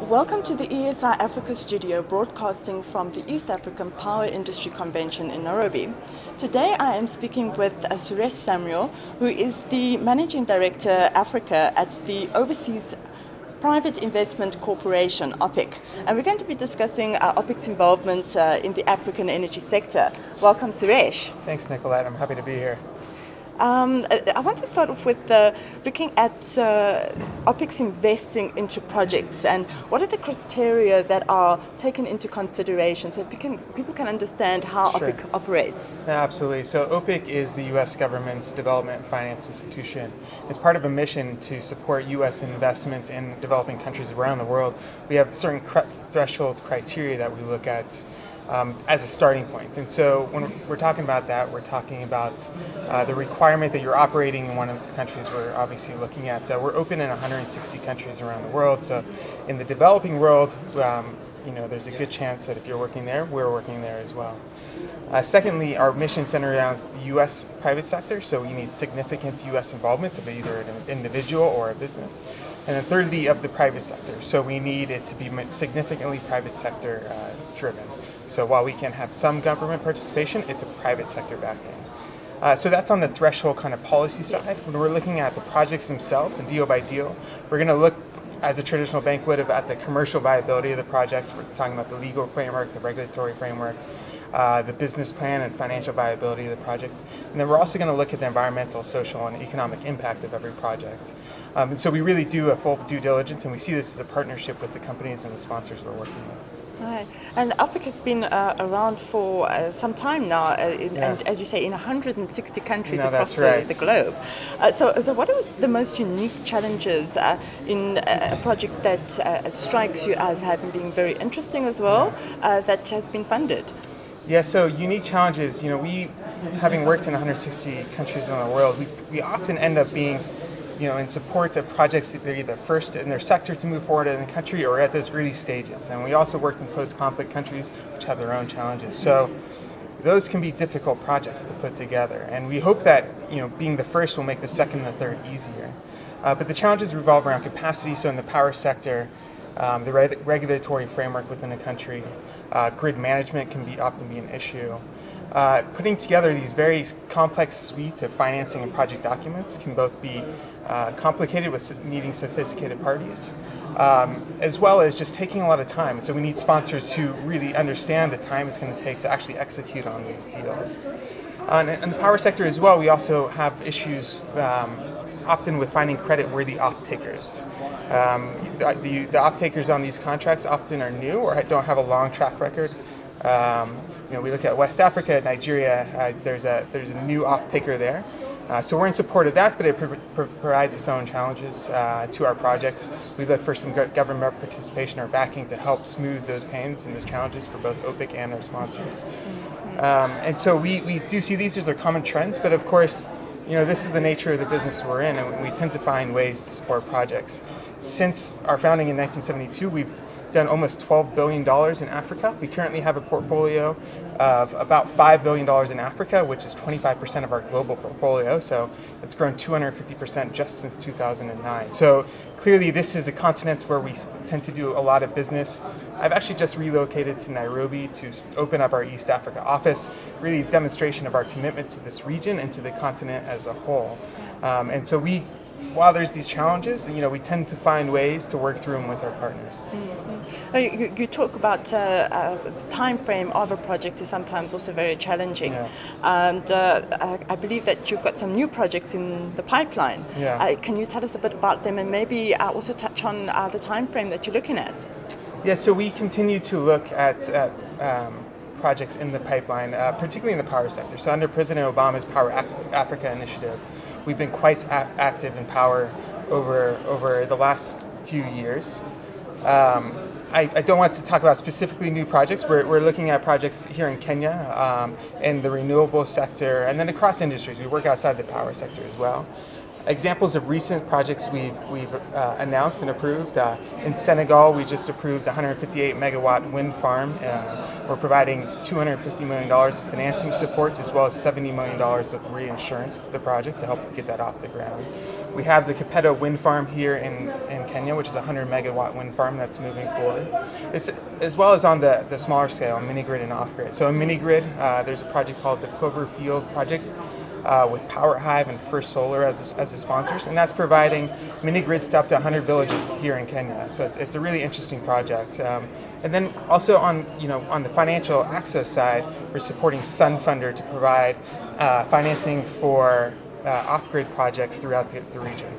Welcome to the ESI Africa studio, broadcasting from the East African Power Industry Convention in Nairobi. Today I am speaking with Suresh Samuel, who is the Managing Director Africa at the Overseas Private Investment Corporation, OPIC. And we're going to be discussing OPIC's involvement in the African energy sector. Welcome, Suresh. Thanks, Nicolette. I'm happy to be here. I want to start off with looking at OPIC's investing into projects and what are the criteria that are taken into consideration so people can understand how Sure. OPIC operates. Yeah, absolutely. So OPIC is the U.S. government's development finance institution. It's part of a mission to support U.S. investment in developing countries around the world. We have certain threshold criteria that we look at as a starting point. And so when we're talking about that, we're talking about the requirement that you're operating in one of the countries we're obviously looking at. We're open in 160 countries around the world. So in the developing world, there's a good chance that if you're working there, we're working there as well. Secondly, our mission centers around the U.S. private sector, so we need significant U.S. involvement of either an individual or a business. And then thirdly, of the private sector, so we need it to be significantly private sector driven. So while we can have some government participation, it's a private sector backing. So that's on the threshold kind of policy side. When we're looking at the projects themselves and deal by deal, we're going to look, as a traditional bank would, at the commercial viability of the project. We're talking about the legal framework, the regulatory framework, the business plan and financial viability of the projects. And then we're also going to look at the environmental, social, and economic impact of every project. And so we really do a full due diligence, and we see this as a partnership with the companies and the sponsors we're working with. Right. And OPIC has been around for some time now, and as you say, in 160 countries across the globe. So what are the most unique challenges in a project that strikes you as having been very interesting as well, that has been funded? Yeah, so unique challenges, we, having worked in 160 countries around the world, we often end up being in support of projects that they're either first in their sector to move forward in the country or at those early stages. And we also worked in post-conflict countries which have their own challenges. So those can be difficult projects to put together. And we hope that being the first will make the second and the third easier. But the challenges revolve around capacity. So in the power sector, the regulatory framework within a country, grid management can often be an issue. Putting together these very complex suite of financing and project documents can both be complicated with needing sophisticated parties, as well as just taking a lot of time. So we need sponsors who really understand the time it's going to take to actually execute on these deals. In the power sector as well, we also have issues often with finding credit-worthy off-takers. The off-takers on these contracts often are new or don't have a long track record. We look at West Africa, Nigeria, there's a new off-taker there. So we're in support of that, but it provides its own challenges to our projects. We look for some government participation or backing to help smooth those pains and those challenges for both OPIC and our sponsors. And so we do see these as our common trends, but of course, this is the nature of the business we're in, and we tend to find ways to support projects. Since our founding in 1972, we've done almost $12 billion in Africa. We currently have a portfolio of about $5 billion in Africa, which is 25% of our global portfolio. So it's grown 250% just since 2009. So clearly this is a continent where we tend to do a lot of business. I've actually just relocated to Nairobi to open up our East Africa office, really a demonstration of our commitment to this region and to the continent as a whole. And so while there's these challenges, we tend to find ways to work through them with our partners. Mm-hmm. You talk about the time frame of a project is sometimes also very challenging. Yeah. And I believe that you've got some new projects in the pipeline. Yeah. Can you tell us a bit about them and maybe also touch on the time frame that you're looking at? Yeah, so we continue to look at projects in the pipeline, particularly in the power sector. So under President Obama's Power Africa initiative, we've been quite active in power over the last few years. I don't want to talk about specifically new projects. We're looking at projects here in Kenya, in the renewable sector, and then across industries. We work outside the power sector as well. Examples of recent projects we've announced and approved. In Senegal, we just approved a 158 megawatt wind farm. We're providing $250 million of financing support as well as $70 million of reinsurance to the project to help get that off the ground. We have the Kapeto wind farm here in Kenya, which is a 100 megawatt wind farm that's moving forward, as well as on the smaller scale, mini-grid and off-grid. So in mini-grid, there's a project called the Cloverfield Project with Power Hive and First Solar as the sponsors, and that's providing mini-grids to up to 100 villages here in Kenya. So it's a really interesting project. And then also on the financial access side, we're supporting Sun Funder to provide financing for off-grid projects throughout the region.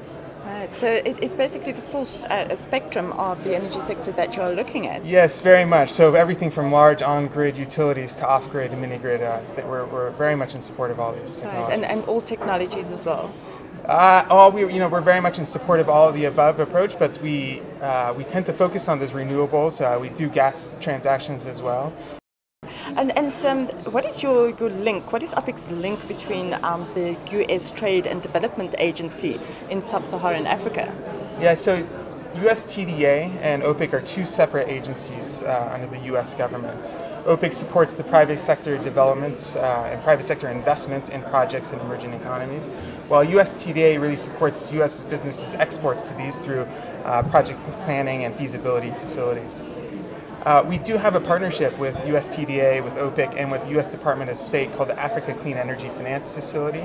Right, so it's basically the full spectrum of the energy sector that you're looking at. Yes, very much. So everything from large on-grid utilities to off-grid and mini-grid, we're very much in support of all these technologies. Right, and all technologies as well. We're very much in support of all of the above approach, but we tend to focus on those renewables. We do gas transactions as well. And what is your link? What is OPIC's link between the US Trade and Development Agency in Sub-Saharan Africa? Yeah, so USTDA and OPIC are two separate agencies under the US government. OPIC supports the private sector development and private sector investment in projects in emerging economies, while USTDA really supports US businesses' exports to these through project planning and feasibility facilities. We do have a partnership with USTDA, with OPIC, and with the U.S. Department of State called the Africa Clean Energy Finance Facility.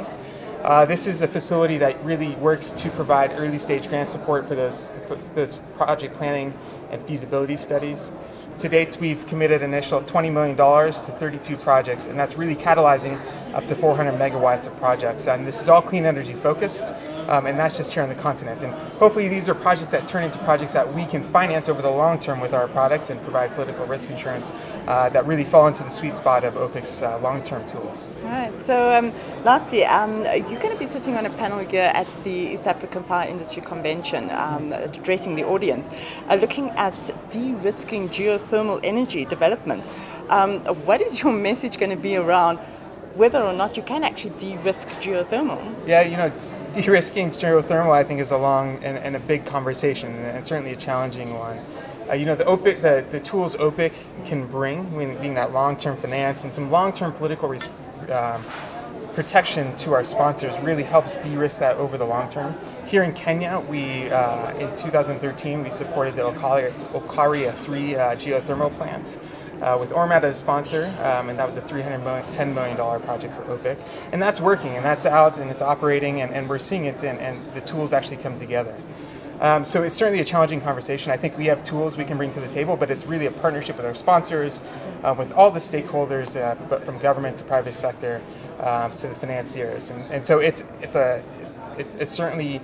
This is a facility that really works to provide early stage grant support for those project planning and feasibility studies. To date, we've committed an initial $20 million to 32 projects, and that's really catalyzing up to 400 megawatts of projects. And this is all clean energy focused, and that's just here on the continent. And hopefully these are projects that turn into projects that we can finance over the long term with our products and provide political risk insurance that really fall into the sweet spot of OPIC's long-term tools. All right. So lastly, you're going to be sitting on a panel here at the East African Power Industry Convention, addressing the audience, looking at de-risking geothermal energy development. What is your message going to be around whether or not you can actually de-risk geothermal? Yeah, de-risking geothermal, I think, is a long and a big conversation, and certainly a challenging one. The tools OPIC can bring, being that long-term finance and some long-term political protection to our sponsors, really helps de-risk that over the long term. Here in Kenya, in 2013, we supported the Okaria 3 geothermal plants with Ormat as a sponsor, and that was a $10 million project for OPIC. And that's working, and that's out, and it's operating, and we're seeing it, and the tools actually come together. So it's certainly a challenging conversation. I think we have tools we can bring to the table, but it's really a partnership with our sponsors, with all the stakeholders, from government to private sector to the financiers. And so it's certainly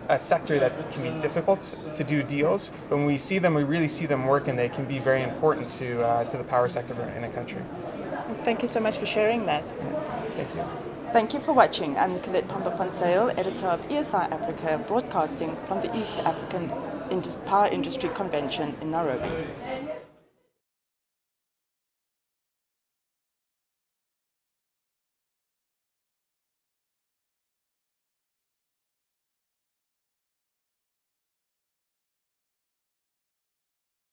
a sector that can be difficult to do deals, but when we see them, we really see them work, and they can be very important to the power sector in a country. Thank you so much for sharing that. Yeah, thank you. Thank you for watching. I'm Nicolette Pomba-Fonsail, editor of ESI Africa, broadcasting from the East African Power Industry Convention in Nairobi.